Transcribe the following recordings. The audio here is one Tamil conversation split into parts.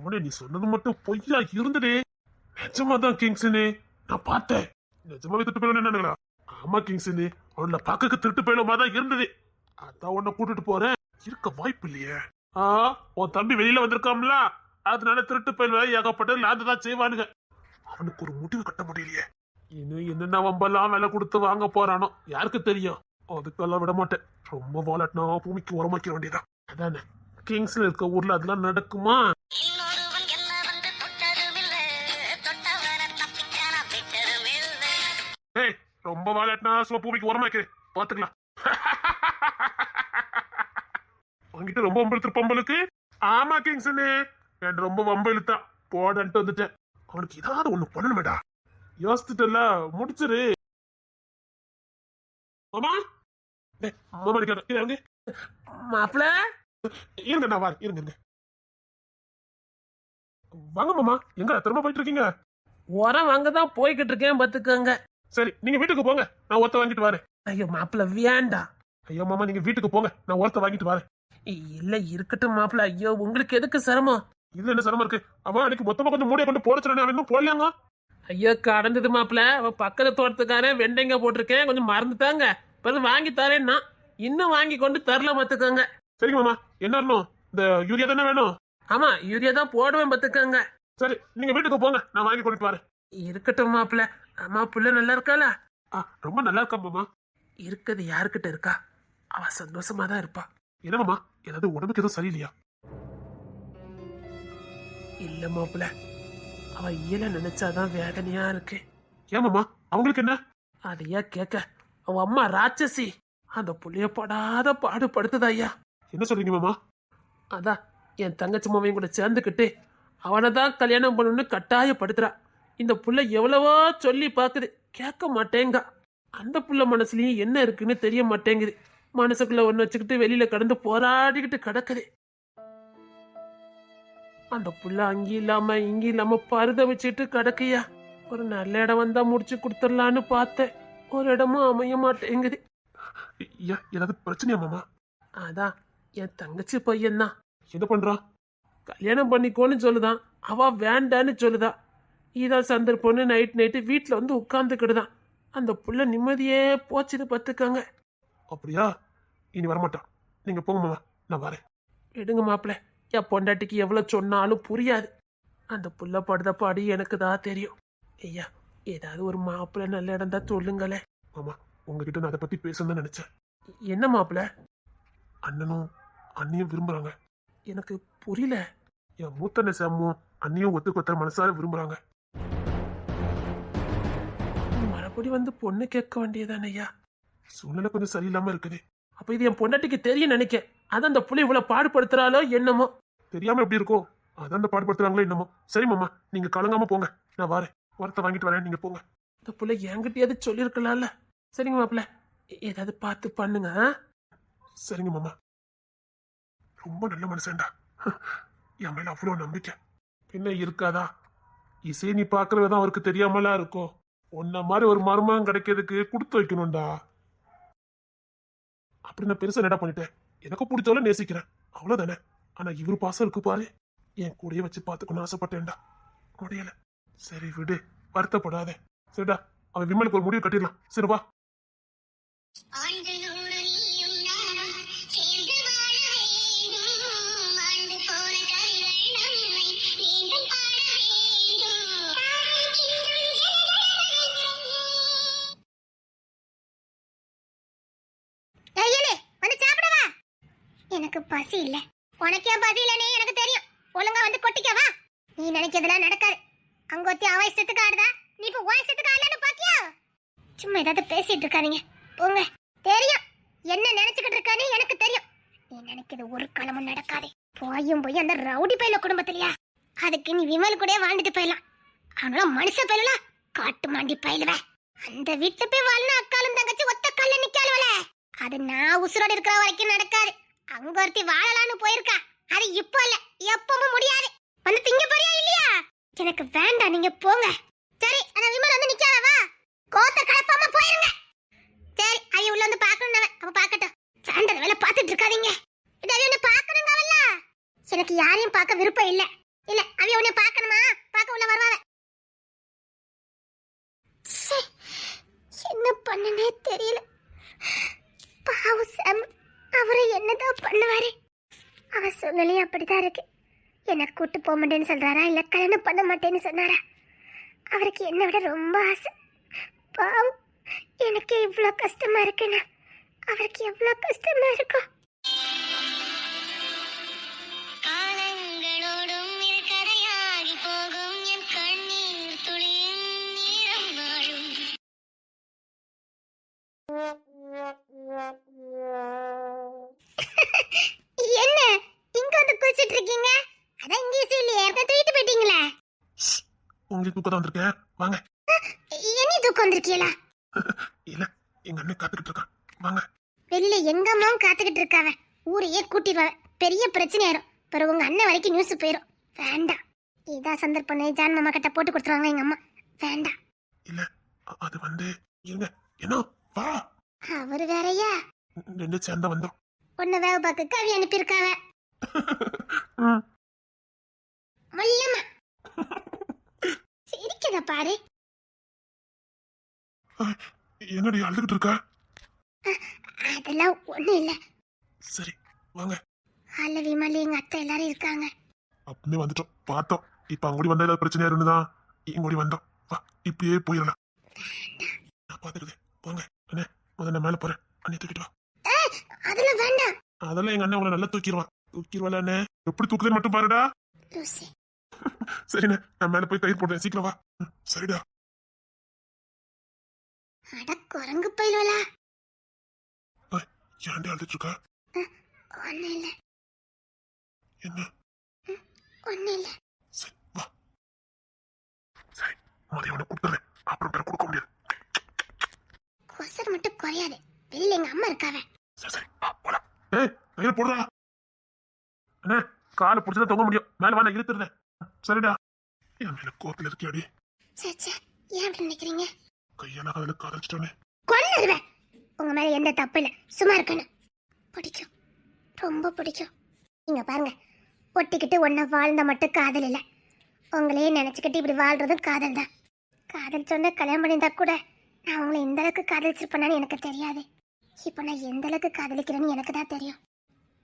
அவனே நீ சொன்னது மட்டும் பொய்யா இருந்ததே. நிஜமாதான் கிங்ஸ்னே, நான் பார்த்தேன். நிஜமாவே திருட்டு போயிடும் என்னங்களா? ஆமா கிங்ஸ்னே, அவள பாக்க திருட்டு போயிடுமா தான் இருந்தது. அதான் உன்னை கூட்டிட்டு போறேன். இருக்க வாய்ப்பு இல்லையே. உன் தம்பி வெளியில வந்திருக்காம்ல, அதனால திருட்டு போயிடுவ ஏகப்பட்ட லாந்துதான் செய்வானுங்க. அவனுக்கு ஒரு முடிவு கட்ட முடியலையே. இன்னும் என்னென்ன வம்பெல்லாம் விலை கொடுத்து வாங்க போறானோ யாருக்கு தெரியும். அதுக்கெல்லாம் விட மாட்டேன். ரொம்ப வாழட்னா பூமிக்கு உரமாக்க வேண்டியதான். அதானே கிங்ஸ்ல இருக்க ஊர்ல அதெல்லாம் நடக்குமா? ரொம்ப வாழட்னா சும்மா பூமிக்கு உரமாக்கு பாத்துக்கலாம். உங்ககிட்ட ரொம்ப வம்பு இழுத்து பொம்பளுக்கு. ஆமா கிங்ஸ்னு என் ரொம்ப வம்பு இழுத்தா போடன்ட்டு வந்துட்டேன். அவனுக்கு ஏதாவது ஒண்ணு பண்ணணுமேடா. யோசிச்சுட்டல முடிச்சிரு. மாமா மாமா இருங்க மாப்பிள. இருங்க நான் வார் இருங்க. வாங்க மாமா. எங்க திரும்ப போயிட்டு இருக்கீங்க? உரம் வாங்கதான் போய்கிட்டு இருக்கேன் பாத்துக்கோங்க. சரி நீங்க வீட்டுக்கு போங்க, நான் ஒருத்த வாங்கிட்டு வரேன். ஐயோ மாப்பிள வேண்டாம். ஐயோ மாமா நீங்க வீட்டுக்கு போங்க, நான் ஒருத்த வாங்கிட்டு வரேன். இல்ல இருக்கட்டும் மாப்பிள. ஐயோ உங்களுக்கு எதுக்கு சிரமம்? இதுல என்ன சிரமம் இருக்கு? அவன் அன்னைக்கு மொத்தமா கொஞ்சம் மூடிய கொண்டு போட சொன்ன, அவன் இன்னும் போடலாங்க. ஐயோ கடந்தது மாப்பிள. அவன் பக்கத்து தோட்டத்துக்காரன் வெண்டைங்க போட்டிருக்கேன், கொஞ்சம் மறந்துட்டாங்க. பிறகு வாங்கி தரேன்னா இன்னும் வாங்கி கொண்டு தரல பாத்துக்கோங்க. சரிங்க மாமா. என்ன வரணும்? இந்த யூரியா தானே வேணும்? ஆமா யூரியா தான் போடுவேன் பாத்துக்கோங்க. சரி நீங்க வீட்டுக்கு போங்க, நான் வாங்கி கொண்டு வரேன். இருக்கட்டும் மாப்பிள. அம்மா புள்ள நல்லா இருக்காளா? ரொம்ப நல்லா இருக்கா மாமா. இருக்குது யாருக்கிட்ட இருக்கா? அவ சந்தோஷமா தான் இருப்பா. என்ன மாமா, ஏதாவது உடம்புக்கு எதுவும் சரியில்லையா? இல்ல மாப்பிள, அவ இயல நினைச்சாதான் வேதனையா இருக்கு. ஏன் மாமா, அவங்களுக்கு என்ன? அதையா கேட்க, அவ அம்மா ராட்சசி அந்த புள்ளைய படாத பாடுபடுத்துதா ஐயா. என்ன சொல்றீங்க மாமா? அதான் என் தங்கச்சி மாமையும் கூட சேர்ந்துக்கிட்டு அவனை தான் கல்யாணம் பண்ணணும்னு கட்டாயப்படுத்துறா. இந்த புள்ள எவ்வளவோ சொல்லி பாக்குது, கேட்க மாட்டேங்க. அந்த புள்ள மனசுலயும் என்ன இருக்குன்னு தெரிய மாட்டேங்குது. மனசுக்குள்ள ஒண்ணு வச்சுக்கிட்டு வெளியில கடந்து போராடிக்கிட்டு கிடக்குது. அந்த புள்ள அங்கி இல்லாம இங்கி இல்லாம பருத வச்சுட்டு கிடக்குயா. ஒரு நல்ல இடம் வந்தா முடிச்சு கொடுத்துடலான்னு பார்த்தேன். ஒரு இடமும் அமைய மாட்டேங்குது. ஏதாவது பிரச்சனையா மாமா? அதான் என் தங்கச்சி பையன் தான். என்ன பண்றான்? கல்யாணம் பண்ணிக்கோன்னு சொல்லுதான். அவ வேண்டான்னு சொல்லுதா. இதான் சந்தர்ப்பம்னு நைட்டு வீட்டுல வந்து உட்கார்ந்துக்கிடுதான். அந்த புள்ள நிம்மதியே போச்சுது பத்துக்காங்க. அப்படியா? இனி வரமாட்டான். நீங்க போங்க மாமா, நான் வரேன். எடுங்க மாப்பிள்ள. என் பொண்டாட்டிக்கு எவ்வளவு சொன்னாலும் புரியாது. அந்த புள்ள படுத பாடி எனக்கு தான் தெரியும். ஐயா ஏதாவது ஒரு மாப்பிள்ள நல்ல இடம் தான் சொல்லுங்களே. மாமா உங்ககிட்ட நான் அதை பத்தி பேசணும்னு நினைச்சேன். என்ன மாப்பிள்ள? அண்ணனும் அண்ணியும் விரும்புறாங்க. எனக்கு புரியல. என் மூத்தண்ண சாமும் அண்ணியும் ஒத்துக்கொத்த மனசார விரும்புறாங்க. மறுபடி வந்து பொண்ணு கேட்க வேண்டியதானே ஐயா? சூழ்நிலை கொஞ்சம் சரியில்லாம இருக்குது. அப்ப இது என் பொண்டாட்டிக்கு தெரியும் நினைக்க. அதான் அந்த புள்ளி இவ்வளவு பாடுபடுத்துறாளோ என்னமோ. தெரியாம எப்படி இருக்கும்? அதான் அந்த பாடுபடுத்துறாங்களோ என்னமோ. சரி மாமா நீங்க கலங்காம போங்க, நான் வரேன். ஒருத்த வாங்கிட்டு வரேன், நீங்க போங்க. இந்த புள்ள என்கிட்டயாவது சொல்லிருக்கலாம்ல. சரிங்க மாப்பிள்ள, ஏதாவது பார்த்து பண்ணுங்க. சரிங்க மாமா. ரொம்ப நல்ல மனுஷன்டா. என் மேல அவ்வளவு நம்பிக்கை. பின்ன இருக்காதா? இசை நீ பாக்குறதுதான் அவருக்கு தெரியாமலா இருக்கும். உன்ன மாதிரி ஒரு மருமகன் கிடைக்கிறதுக்கு கொடுத்து வைக்கணும்டா. அப்படி நான் பெருசா நட பண்ணிட்டேன். எனக்கு பிடிச்சவள நேசிக்கிறேன், அவ்வளவுதானே. ஆனா இவரு பாசம் இருக்கு பாரு. என் கூடயே வச்சு பாத்துக்கணும்னு ஆசைப்பட்டேன்டா, முடியல. சரி விடு, வருத்தப்படாத. சரிடா, அவன் விமலுக்கு ஒரு முடிவு கட்டிடலாம். சரி வா. எனக்கு பசி இல்ல. உனக்கே பசி இல்லனே எனக்கு தெரியும். ஒழுங்கா வந்து கொட்டிக்கவா. நீ நினைக்கிறதெல்லாம் நடக்காது. அங்க ஒத்தி அவ இஷ்டத்துக்கு ஆடுதா, நீ இப்ப உன் இஷ்டத்துக்கு ஆடலான்னு பாக்கியா? சும்மா ஏதாவது பேசிட்டு இருக்காதீங்க, போங்க. தெரியும் என்ன நினைச்சுக்கிட்டு இருக்கானே எனக்கு தெரியும். நீ நினைக்கிறது ஒரு காலமும் நடக்காது. போய் அந்த ரவுடி பையல குடும்பத்திலயா? அதுக்கு நீ விமல் கூட வாழ்ந்துட்டு போயிடலாம். அவனால மனுஷ பயில காட்டு மாண்டி பயிலுவ. அந்த வீட்டுல போய் வாழ்னா அக்காலும் தங்கச்சி ஒத்த கால்ல நிக்காளுவல. அது நான் உசுரோடு இருக்கிற வரைக்கும் நடக்காது. அங்க ஒருத்தி வாழலான்னு போயிருக்கா. அது இப்போ இல்ல, எப்பவும் முடியாது. வந்து திங்க போறியா இல்லையா? எனக்கு வேண்டாம், நீங்க போங்க. சரி அந்த விமல் வந்து நிக்காதவா, கோத்த கலப்பாம போயிருங்க. சரி ஐயா உள்ள வந்து பாக்கணும். அவ பாக்கட்டும். வேண்டாத வேலை பாத்துட்டு இருக்காதீங்க. இதை என்ன பாக்கணுங்க. எனக்கு யாரையும் பார்க்க விருப்பம் இல்ல. இல்ல அவ உன்னை பார்க்கணுமா? பார்க்க உள்ள வருவாங்க. ச்சே, என்ன பண்ணனே தெரியல. பாவம் சாம், அவரு என்னதான் பண்ணுவாரு? அவ சூழ்நிலையும் அப்படிதான் இருக்கு. என்ன கூட்டு போக மாட்டேன்னு சொல்றாரா, இல்ல கல்யாணம் பண்ண மாட்டேன்னு சொன்னாரா? அவருக்கு என்னை விட ரொம்ப ஆசை. பாவம், எனக்கு இவ்வளோ கஷ்டமா இருக்குன்னா அவருக்கு எவ்வளோ கஷ்டமா இருக்கும். காலங்களோடும் இது கதையாகி போகும் என் கண்ணீர் துளியின் நீரம் வாழும். என்ன இங்க வந்து குளிச்சிட்டு இருக்கீங்க? அதான் இங்கே இல்லையே, தூக்கிட்டு போயிட்டீங்களா? உங்களுக்கு தூக்கம் தான் வந்திருக்கேன், வாங்க. என்ன தூக்கம் வந்திருக்கீங்களா? இல்ல, எங்க அண்ணன் காத்துக்கிட்டு இருக்கான், வாங்க. வெளியில எங்க அம்மாவும் காத்துக்கிட்டு இருக்காவ. ஊரையே கூட்டிடுவாங்க, பெரிய பிரச்சனை ஆயிரும். பிறகு உங்க அண்ணன் வரைக்கும் நியூஸ் போயிரும். வேண்டாம், இதான் சந்தர்ப்பம். ஜான் மாமா கிட்ட போட்டு கொடுத்துருவாங்க எங்க அம்மா. வேண்டாம். இல்ல, அது வந்து இருங்க. என்ன வா, அவரு வேறயா? ரெண்டு சேர்ந்தா வந்தோம். உன்னை வேக பார்க்க கவி அனுப்பியிருக்காவ. மல்லம்மா சிரிக்கத பாரு. என்னடி அழுதுகிட்டு இருக்கா? அதெல்லாம் ஒண்ணு இல்ல. சரி வாங்க. அல்ல விமலி, எங்க அத்தை எல்லாரும் இருக்காங்க. அப்பவே வந்துட்டோம், பார்த்தோம். இப்ப அங்கோடி வந்தா ஏதாவது பிரச்சனையா இருந்துதான் இங்கோடி வந்தோம். வா, இப்பயே போயிடலாம். நான் பாத்துக்கிறேன், போங்க. அண்ணே, முதல்ல மேல போறேன், அண்ணே தூக்கிட்டு வா. அதெல்லாம் வேண்டாம். அதெல்லாம் எங்க அண்ணன் உங்களை நல்லா தூக்கிடுவான். தூக்கிடுவாள் அண்ணே, எப்படி தூக்குதே மட்டும் பாருடா. லூசி. சரிண்ணே, நான் மேல போய் கயிறு போடுறேன், சீக்கிரம் வா. சரிடா. அட குரங்கு போயிடுவலா. ஏன்டே அழுதுட்டு இருக்கா? ஒண்ணு இல்ல. என்ன? ஒண்ணு இல்ல. சரி வா. சரி, முதல்ல உனக்கு கொடுத்துறேன், அப்புறம் பேர கொடுக்க முடியாது. கொசர் மட்டும் குறையாது. வெளியில எங்க அம்மா இருக்காவ. சரி சரி, வா போலாம். ஏய், கயிறு போடுறா. அண்ணே, காலை பிடிச்சதான் தொங்க முடியும். மேல வா, நான் இழுத்துறேன். சரிடா. என் மேல கோத்துல இருக்கியாடி? சே சே, ஏன் அப்படி நினைக்கிறீங்க? கையெல்லாம் அதுல காதலிச்சிட்டோன்னே. கொன்னுடுவேன். உங்க மேல எந்த தப்பு இல்ல, சும்மா இருக்கணும். பிடிக்கும், ரொம்ப பிடிக்கும். இங்க பாருங்க, ஒட்டிக்கிட்டு ஒன்ன வாழ்ந்த மட்டும் காதல் இல்ல. உங்களையே நினைச்சுக்கிட்டு இப்படி வாழ்றதும் காதல் தான். காதல் சொன்ன கல்யாணம் பண்ணியிருந்தா கூட நான் உங்களை எந்த அளவுக்கு காதலிச்சிருப்பேன்னு எனக்கு தெரியாது. இப்போ நான் எந்த அளவுக்கு காதலிக்கிறேன்னு எனக்கு தான் தெரியும்.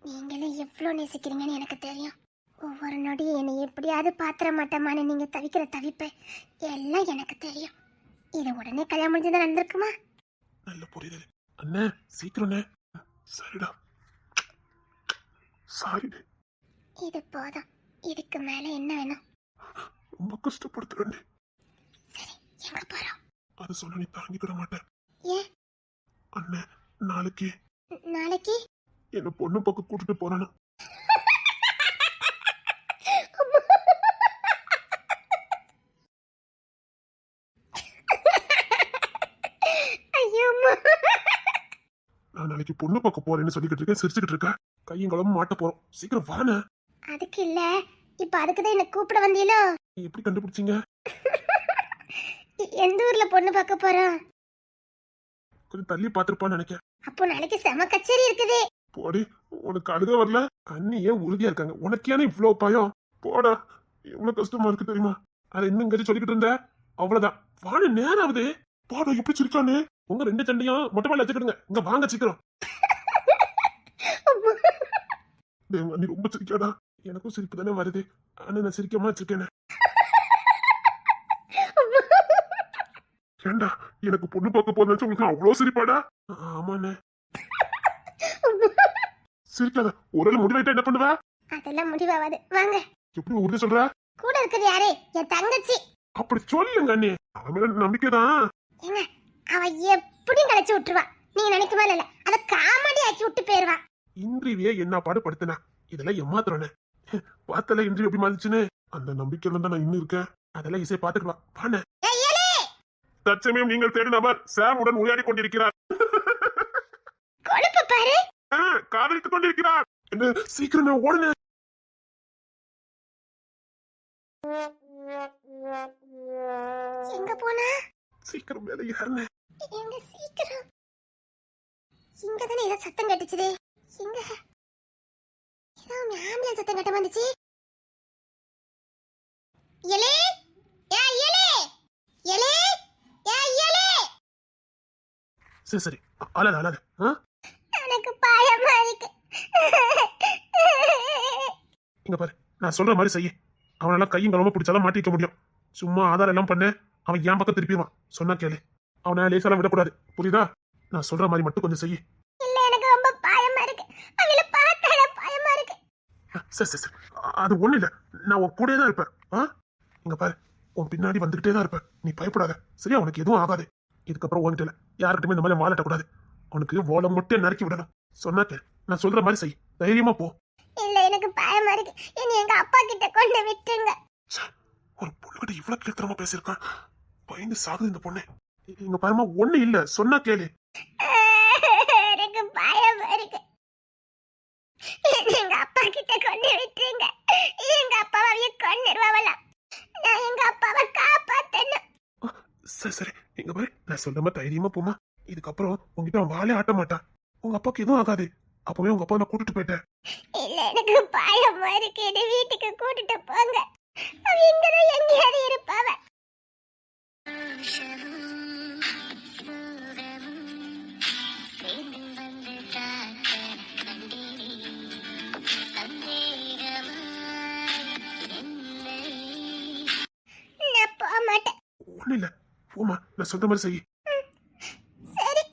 நீங்களும் எவ்வளோ நேசிக்கிறீங்கன்னு எனக்கு தெரியும். ஒவ்வொரு நொடியும் என்னை எப்படியாவது பாத்திர மாட்டோமான்னு நீங்க தவிக்கிற தவிப்பு எல்லாம் எனக்கு தெரியும். இது உடனே கல்யாணம் முடிஞ்சதா நடந்திருக்குமா? நல்ல புரியுது அண்ணே, சீக்கிரம்ண்ணே. சரிடா, சாரிடே. இது போதும். இதுக்கு மேல என்ன வேணும்? ரொம்ப கஷ்டப்படுத்துறேன். சரி, எங்க போறோம்? அது சொல்ல நீ தாங்கிக்கிட மாட்டேன். ஏன்? அண்ணே, நாளைக்கு நாளைக்கு என்ன பொண்ணு பக்கம் கூட்டிட்டு போறானு. நான் நாளைக்கு பொண்ணு பக்கம் போறேன்னு சொல்லிக்கிட்டு இருக்கேன், சிரிச்சுக்கிட்டு இருக்கேன். கையும் குழம்பு மாட்ட போறோம், சீக்கிரம் வாண்ணே. அதுக்கு இல்ல, இப்ப அதுக்குதான் என்ன கூப்பிட வந்தீங்களோ? எப்படி கண்டுபிடிச்சீங்க? எந்த ஊர்ல பொண்ணு பார்க்க போறோம்? கொஞ்சம் தள்ளி பாத்துருப்பான்னு நினைக்கிறேன். அப்போ நாளைக்கு செம கச்சேரி இருக்குது. போடி, உனக்கு அழுக வரல? அண்ணி ஏன் உறுதியா இருக்காங்க, உனக்கேன இவ்வளவு பயம்? போடா, எவ்வளவு கஷ்டமா இருக்கு தெரியுமா? அதை இன்னும் இங்க சொல்லிக்கிட்டு இருந்த அவ்வளவுதான். வாழ நேரம் ஆகுது. போடா, எப்படி சிரிக்கானு? உங்க ரெண்டு சண்டையும் மொட்டை மேல வச்சுக்கிடுங்க, இங்க வாங்க சீக்கிரம். நீ ரொம்ப சிரிக்காடா. எனக்கும் சிரிப்பு தானே வருது, ஆனா நான் சிரிக்காம வச்சிருக்கேன். ஏண்டா, எனக்கு பொண்ணு பார்க்க போறேன்னு உங்களுக்கு அவ்வளவு சிரிப்பாடா? ஆமாண்ணே. சிரிக்காத, ஒரு முடிவாயிட்டா என்ன பண்ணுவ? அதெல்லாம் முடிவாவாது, வாங்க. எப்படி உறுதி சொல்ற? கூட இருக்குது யாரு? என் தங்கச்சி. அப்படி சொல்லுங்க அண்ணே, அவன் மேல நம்பிக்கைதான். ஏங்க, அவ எப்படியும் கழிச்சு விட்டுருவா. நீங்க நினைக்க மேல இல்ல, அத காமெடி ஆக்கி விட்டு போயிருவா. இன்றிவியே என்ன பாடுபடுத்தினா இதெல்லாம் ஏமாத்துறேன்னு பார்த்தல. இன்றிவி எப்படி மாதிரிச்சுன்னு அந்த நம்பிக்கையில தான் நான் இன்னும் இருக்கேன். அதெல்லாம் இசை பாத்துக்கலாம் பாண்ண. தற்சமயம் நீங்கள் தேடும் நபர் சாம் உடன் உரையாடி கொண்டிருக்கிறார். கொழுப்பு பாரு. காதலித்துக் கொண்டிருக்கிறார். என்ன, சீக்கிரம் நான் ஓடுன. எங்க போனா? சீக்கிரம் வேலை ஏறின. எங்க சீக்கிரம்? இங்கதானே ஏதோ சத்தம் கேட்டுச்சுதே. எங்க ஏதோ ஆம்புலன்ஸ் சத்தம் கேட்ட வந்துச்சு. எலே ஏ எலே எலே ஏ எலே. சரி சரி அழாத அழாத. எனக்கு பயமா இருக்கு. இங்க பாரு, நான் சொல்ற மாதிரி செய்ய. அவனெல்லாம் கையும் கலமா பிடிச்சாதான் மாட்டிக்க முடியும். சும்மா ஆதாரம் எல்லாம் பண்ண அவன் என் பக்கம் திருப்பிடுவான். சொன்னா கேளு, அவனை லேசாலாம் விடக்கூடாது, புரியுதா? நான் சொல்ற மாதிரி மட்டும் கொஞ்சம் செய்ய. இல்ல எனக்கு ரொம்ப பயமா இருக்கு. அவள பார்த்தால பயமா இருக்கு. சரி சரி சரி, அது ஒண்ணு இல்ல, நான் உன் கூடயே தான் இருப்பேன். இங்க பாரு, உன் பின்னாடி வந்துகிட்டே தான் இருப்பேன். நீ பயப்படாத, சரியா? உனக்கு எதுவும் ஆகாது. இதுக்கப்புறம் உன்கிட்ட யாருக்கிட்டுமே இந்த மாதிரி வாழட்டக்கூடாது. உனக்கு ஓலை மட்டும் நறுக்கி விடணும். சொன்னா கேளு, நான் சொல்ற மாதிரி செய். தைரியமா போ. இல்ல எனக்கு பயமா இருக்கு. என்ன எங்க அப்பா கிட்ட கொண்டு விட்டுருங்க. ஒரு பொண்ணுகிட்ட இவ்வளவு கீழ்த்தரமா பேசியிருக்கான். பயந்து சாகுது இந்த பொண்ணு. இங்க பாருமா, ஒண்ணு இல்ல, சொன்னா கேளு. எனக்கு பயமா இருக்கு. எங்க அப்பா கிட்ட கொண்டு விட்டுருங்க. எங்க அப்பாவை கொன்னுருவாங்களாம். நான் எங்க அப்பாவை காப்பாத்தணும். சரி சரி, இங்க பாரு, நான் சொல்ற மாதிரி தைரியமா போமா. இதுக்கப்புறம் உங்ககிட்ட அவன் வாழே ஆட்ட மாட்டான். உங்க அப்பாவுக்கு எதுவும் ஆகாது. அப்பவே உங்க அப்பா நான் கூட்டிட்டு போயிட்டேன். இல்ல எனக்கு பயமா இருக்கு. என்ன வீட்டுக்கு கூட்டிட்டு போங்க. அவ இங்கதான் எங்கேயாவது இருப்பாவ. நான் போக மாட்டேன். ஒண்ணு இல்ல, போமா, நான் சொல்ற மாதிரி செய். சரி.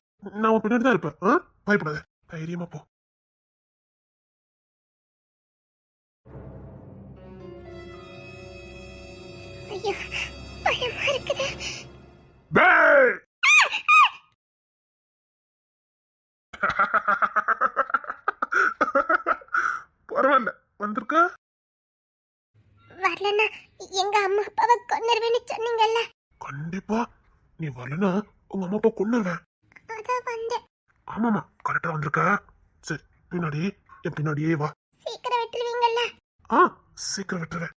நான் உன் பின்னாடி தான் இருப்பேன். பயப்படாத, தைரியமா போ. ஐயோ பயமா இருக்குது. டேய்! பரவாயில்ல, வந்திருக்க. வரலன்னா எங்க அம்மா அப்பாவை கொன்னுருவேன்னு சொன்னீங்கல்ல. கண்டிப்பா நீ வரலனா உங்க அம்மா அப்பா கொன்னுருவேன். அதான் வந்தேன். ஆமாமா, கரெக்டா வந்திருக்க. சரி, பின்னாடி என் பின்னாடியே வா. சீக்கிரம் விட்டுருவீங்கல்ல. சீக்கிரம் விட்டுருவேன்.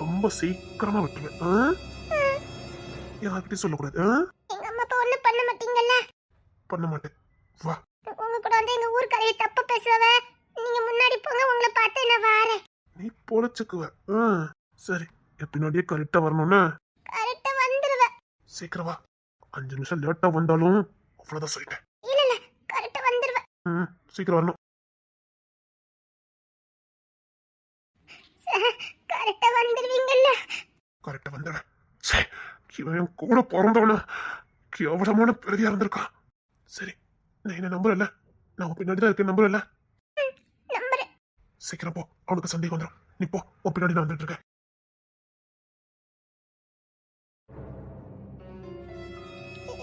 ரொம்ப சீக்கிரமா விட்டுருவேன். யார்கிட்டயும் சொல்லக்கூடாது. எங்க அம்மா அப்பா ஒண்ணும் பண்ண மாட்டீங்கல்ல. பண்ண மாட்டேன், வா. உங்க கூட வந்து எங்க ஊர்க்காரவி தப்பு பேசுவ. நீங்க முன்னாடி போங்க, உங்களை பார்த்து நான் வாரேன். நீ பொழைச்சுக்குவ. சரி, என் பின்னாடியே கரெக்டா வரணும்னா கரெக்டா வந்துருவேன். சீக்கிரம் வா. 5 நிமிஷம் லேட்டா வந்தாலும் அவ்வளவுதான் சொல்லிட்டேன். இல்ல இல்ல கரெக்டா வந்துருவேன். சீக்கிரம் வரணும். கரெக்டா வந்துருவீங்கல்ல. கரெக்டா வந்துடுவேன். சரி, இவன் என் கூட பிறந்தவன கேவலமான பிறவியா இருந்திருக்கான். சரி, நான் என்ன நம்புறல, நான் உன் பின்னாடி தான் இருக்கேன், நம்புறல. நம்புறேன். சீக்கிரம் போ, அவனுக்கு சந்தேகம் வந்துடும். நீ போ, உன் பின்னாடி நான் வந்துட்டு இருக்கேன்.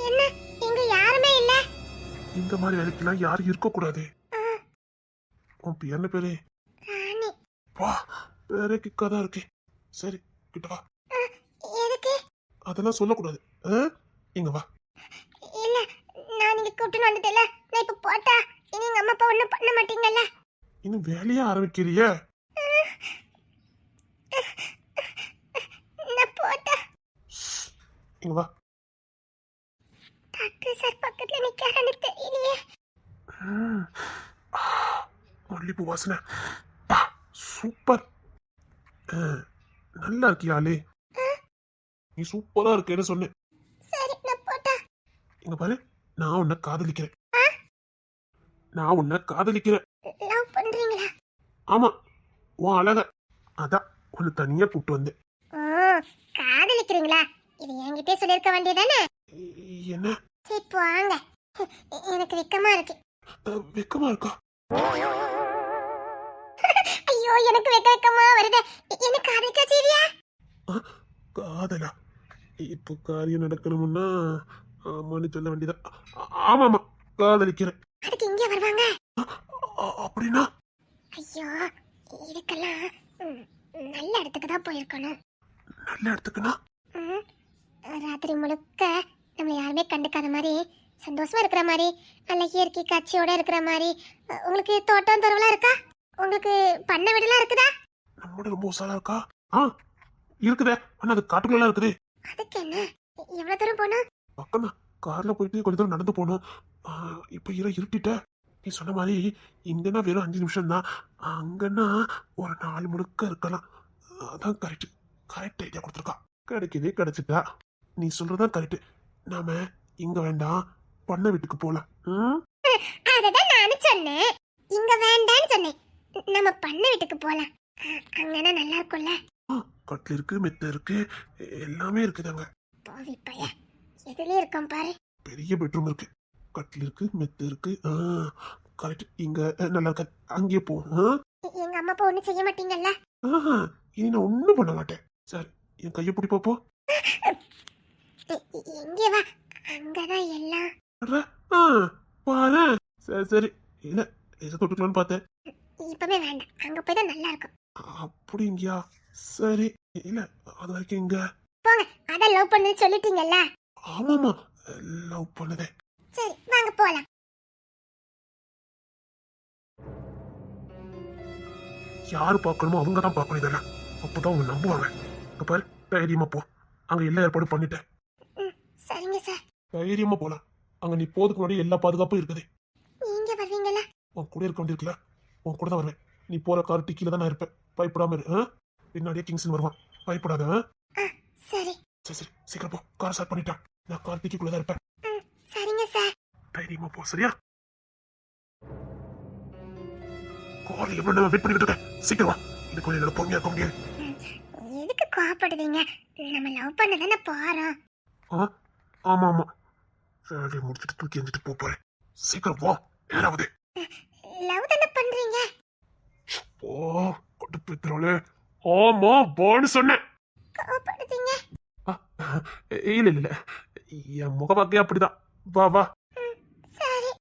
என்ன இங்க யாருமே இல்ல. இந்த மாதிரி வேலைக்கெல்லாம் யாரும் இருக்கக்கூடாது. உன் பேர் என்ன பேரு? ராணி. வா, பேரே கிக்கா தான் இருக்கு. சரி, கிட்ட வா. எதுக்கு? அதெல்லாம் சொல்லக்கூடாது. இங்க வா. இல்ல நான் நீங்க கூட்டிட்டு வந்துட்டேல, நான் இப்ப போட்டா இனி எங்க அம்மா அப்பா ஒண்ணும் பண்ண மாட்டீங்கல்ல. இன்னும் வேலையே ஆரம்பிக்கிறியே. நான் போட்டா இங்க வா. டாக்டர் சார் பக்கத்துல நிக்கிறான்னு தெரியலையே. மல்லிப்பூ வாசனை. சூப்பர். நல்லா இருக்கியாலே. நீ சூப்பரா இருக்கேன்னு சொன்னேன். சரி நான் போட்டா. இங்க பாரு, நான் உன்னை காதலிக்கிறேன். நான் உன்னை காதலிக்கிறேன். லவ் பண்றீங்களா? ஆமா, உன் அழக அதான் உன்னை தனியா கூப்பிட்டு வந்தேன். காதலிக்கிறீங்களா? இது என்கிட்டே சொல்லிருக்க வேண்டியதானே. என்ன? சரி போங்க, எனக்கு வெக்கமா இருக்கு. வெக்கமா இருக்கா? ஐயோ எனக்கு வெக்கமா வருது. என்ன காதலிக்க சரியா? காதலா? இப்போ காரியம் நடக்கணும்னா ஆமான்னு சொல்ல வேண்டியதா. ஆமாமா, காதலிக்கிறேன். அதுக்கு இங்க வருவாங்க அப்படின்னா? ஐயோ இதுக்கெல்லாம் நல்ல இடத்துக்கு தான் போயிருக்கணும். நல்ல இடத்துக்குன்னா? ராத்திரி முழுக்க நம்மள யாருமே கண்டுக்காத மாதிரி, சந்தோஷமா இருக்கிற மாதிரி, நல்ல இயற்கை காட்சியோட இருக்கிற மாதிரி. உங்களுக்கு தோட்டம் துறவெல்லாம் இருக்கா? உங்களுக்கு பண்ண வீடுலாம் இருக்குதா? நம்மளோட ரொம்ப உசாலா இருக்கா? இருக்குதே, ஆனா அது காட்டுக்குள்ள இருக்குது. அதுக்கு என்ன, எவ்வளவு தூரம் போகணும்? பக்கம் கார்ல போயிட்டு கொஞ்ச தூரம் நடந்து போகணும். இப்ப இருட்டிட்ட. நீ சொன்ன மாதிரி இங்கன்னா வெறும் 5 நிமிஷம் தான், அங்கன்னா ஒரு 4 முழுக்க இருக்கலாம். அதான் கரெக்ட். கரெக்ட் ஐடியா கொடுத்துருக்கா. கிடைக்கவே கிடைச்சிட்டா. நீ சொல்றதான் கரெக்ட். நாம இங்க வேண்டாம், பண்ண வீட்டுக்கு போலாம். அததான் நானும் சொன்னேன். இங்க வேண்டான்னு சொன்னேன். நம்ம பண்ண வீட்டுக்கு போலாம். அங்கனா நல்லா இருக்கும்ல. கட்டில் இருக்கு, மெத்த இருக்கு, எல்லாமே இருக்குதாங்க. போவி பைய எதுலயே இருக்கான் பாரு. பெரிய பெட்ரூம் இருக்கு, கட்டில் இருக்கு, மெத்த இருக்கு. கரெக்ட். இங்க நல்லா இருக்க. அங்கேயே போ. எங்க அம்மா அப்பா ஒண்ணும் செய்ய மாட்டீங்கல்ல? இனி நான் ஒண்ணும் பண்ண மாட்டேன். சரி, என் கையை பிடி பாப்போ. எங்கே வா, அங்கதான் எல்லாம். பாரு. சரி சரி. இல்ல எதை தொட்டுக்கலான்னு பார்த்தேன். இப்பவே வேண்டாம், அங்க போய் தான் நல்லா இருக்கும். அப்படிங்கயா? சரி. இல்ல அது வரைக்கும் இங்க போங்க. அதான் லவ் பண்ணு சொல்லிட்டீங்கல்ல. ஆமாமா, லவ் பண்ணுதே. சரி வாங்க போலாம். யாரு பார்க்கணுமோ அவங்க தான் பார்க்கணும் இதெல்லாம். அப்பதான் அவங்க நம்புவாங்க. இங்க பாரு, தைரியமா போ. அங்க எல்லா ஏற்பாடும் பண்ணிட்டேன். சரிங்க சார். தைரியமா போலாம். அங்க நீ போறதுக்கு முன்னாடி எல்லா பாதுகாப்பும் இருக்குது. நீங்க வருவீங்களா? உன் கூட இருக்க வேண்டியிருக்குல்ல, உன் கூட தான் வருவேன். நீ போற கார் டிக்கில தான் நான் இருப்பேன். பயப்படாம இரு. பின்னாடியே கிங்ஸன் வருவான். பயப்படாத. சரி சரி சரி, சீக்கிரம் போ. கார் ஸ்டார்ட் பண்ணிட்டான். நான் கார் டிக்கிக்குள்ள தான் இருப்பேன். சரிங்க சார். தைரியமா போ, சரியா? கார் எவ்வளவு நேரம் வெயிட் பண்ணிட்டு இருக்கேன். சீக்கிரம் வா. இது கொஞ்சம் என்னோட பொறுமையா இருக்க முடியாது. எதுக்கு கோவப்படுறீங்க? நம்ம லவ் பண்ண தானே போறோம். ஆமா ஆமா. வேலையை முடிச்சுட்டு தூக்கி எஞ்சிட்டு போறேன். சீக்கிரம் வா. யாராவது லவ் தானே பண்றீங்க? ஓ கடுப்பேத்துறாளே. ஆமா போன்னு சொன்னேன். கோவப்படுறீங்க? இல்ல இல்ல, என் முகவாக்கே அப்படிதான். வா வா. சரி.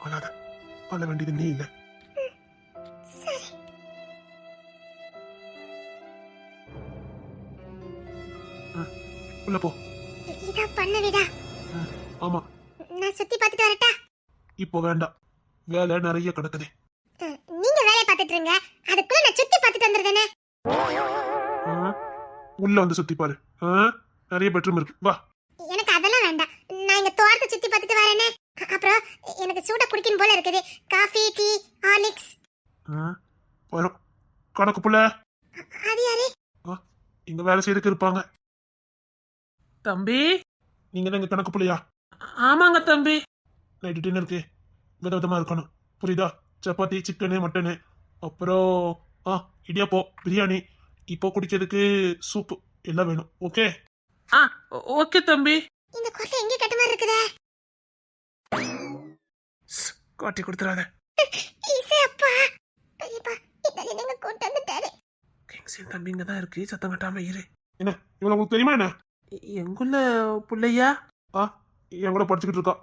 அழாத. அழ வேண்டியது நீ இல்ல. உள்ள போ. இதா பண்ண விடா. ஆமா. நான் சுத்தி பார்த்துட்டு வரட்டா? இப்போ வேண்டாம், வேலை நிறைய கிடக்குது. நீங்க வேலைய பார்த்துட்டு இருங்க, அதுக்குள்ள நான் சுத்தி பார்த்துட்டு வந்துறேனே. உள்ள வந்து சுத்தி பாரு. நிறைய பெட்ரூம் இருக்கு. வா. எனக்கு அதெல்லாம் வேண்டாம். நான் இங்க தோட்டத்தை சுத்தி பார்த்துட்டு வரேனே. அப்புறம் எனக்கு சூடா குடிக்கணும் போல இருக்குது. Coffee, tea, Horlicks. வரும். கணக்கு புள்ள அது யாரு? இங்க வேலை செய்யறதுக்கு இருப்பாங்க. தம்பி. நீங்க தான் இங்க கணக்கு புள்ளையா? ஆமாங்க தம்பி. நைட்டு டின்னருக்கு விதவிதமா இருக்கணும், புரியுதா? சப்பாத்தி, சிக்கனு, மட்டனு, அப்புறம் இடியாப்போ, பிரியாணி, இப்போ குடிக்கிறதுக்கு சூப்பு எல்லாம் வேணும். ஓகே? ஓகே தம்பி. இந்த கொட்டை எங்க கட்ட மாதிரி இருக்குதே? காட்டி கொடுத்துறாத. ஈசே அப்பா. பெரியப்பா, இதெல்லாம் நீங்க கூட்டி வந்துட்டாரு. கிங்ஸின் தம்பி இங்க தான் இருக்கு. சத்தம் கட்டாம இரு. என்ன இவன் உங்களுக்கு தெரியுமா என்ன? எங்குள்ள புள்ளையா? என் கூட படிச்சுக்கிட்டு இருக்கா.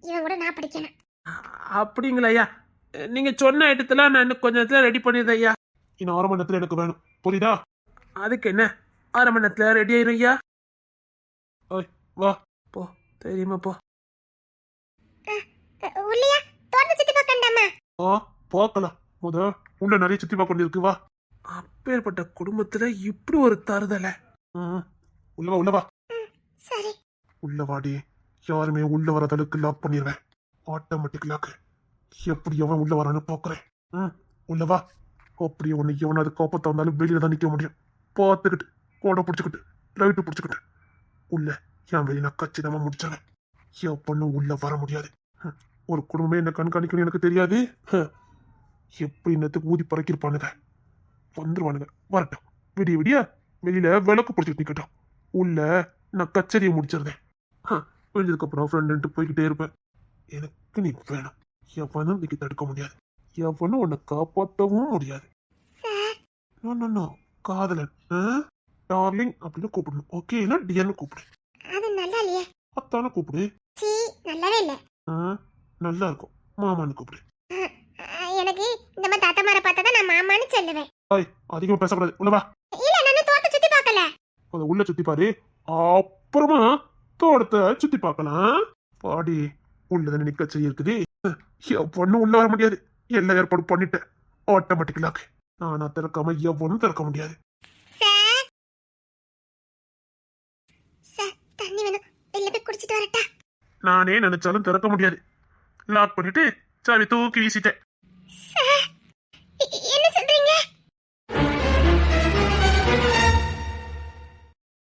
இவன் கூட நான் படிக்கணும். அப்படிங்களா ஐயா? நீங்க சொன்ன இடத்துல நான் இன்னும் கொஞ்ச நேரத்துல ரெடி பண்ணிடுறேன் ஐயா. இன்னும் 1/2 மணி நேரத்துல எனக்கு வேணும், புரியுதா? அதுக்கு என்ன, 1/2 மணி நேரத்துல ரெடி ஆயிரும் ஐயா. வா. போ, தெரியுமா போ. உள்ளியா தோட்டத்தை சுத்தி பார்க்கண்டாமா? பார்க்கலாம். உள்ள நிறைய சுத்தி பார்க்க வேண்டியிருக்கு. வா. அப்பேற்பட்ட குடும்பத்துல இப்படி ஒரு தருதல. உள்ள வா, உள்ள வா. சரி. உள்ள வாடி. யாருமே உள்ள வர அளவுக்கு லாக் பண்ணிடுவேன். Automatic lock. எப்படி எவன் உள்ள வரான்னு பாக்குறேன். உள்ள வா. அப்படியே உன்னை எவனாவது காப்பத்த வந்தாலும் வெளியில தான் நிக்க முடியும். பார்த்துக்கிட்டு கோடை பிடிச்சிக்கிட்டு லைட்டு பிடிச்சிக்கிட்டு உள்ள என் வெளியில கச்சிதமா முடிச்சிருவேன். என் பொண்ணும் உள்ள வர முடியாது. ஒரு குடும்பமே என்ன கண்காணிக்கணும் எனக்கு தெரியாது. எப்படி இன்னத்துக்கு ஊதி பறக்கிருப்பானுங்க. வந்துருவானுங்க. வரட்டும். விடிய விடிய வெளியில விளக்கு பிடிச்சிட்டு நிக்கட்டும். உள்ள நான் கச்சேரியை முடிச்சிருந்தேன். விழுந்ததுக்கு அப்புறம் ஃப்ரெண்டு போய்கிட்டே இருப்பேன். எனக்கு நீ வேணும். எவனும் இன்னைக்கு தடுக்க முடியாது. எவனும் உன்னை காப்பாற்றவும் முடியாது. காதலன், டார்லிங் அப்படின்னு கூப்பிடணும். ஓகே, இல்ல டியர்னு கூப்பிடு. அது நல்லா இல்லையே. அத்தான கூப்பிடு. நல்லாவே இல்ல. ஆ, நல்லா இருக்கும். மாமான்னு கூப்பிடு. எனக்கு இந்த மாதிரி தாத்தா மாரை பார்த்தா தான் நான் மாமான்னு சொல்லுவேன். ஓய், அதிகமா பேசக்கூடாது. உள்ள வா. இல்ல நான் தோட்ட சுத்தி பார்க்கல. அத உள்ள சுத்தி பாரு. அப்புறமா தோட்டத்தை சுத்தி பார்க்கலாம். பாடி உள்ளதான நிக்க செய்ய இருக்குது. எவ்வொன்னும் உள்ள வர முடியாது. எல்லா ஏற்பாடு பண்ணிட்டேன். ஆட்டோமேட்டிக்கலாக நானா திறக்காம எவ்வொன்னும் திறக்க முடியாது. சார் சார் தண்ணி வேணும். வெளில போய் குடிச்சிட்டு வரட்டா? நானே நினைச்சாலும் திறக்க முடியாது. லாக் பண்ணிட்டு சாவி தூக்கி வீசிட்டேன்.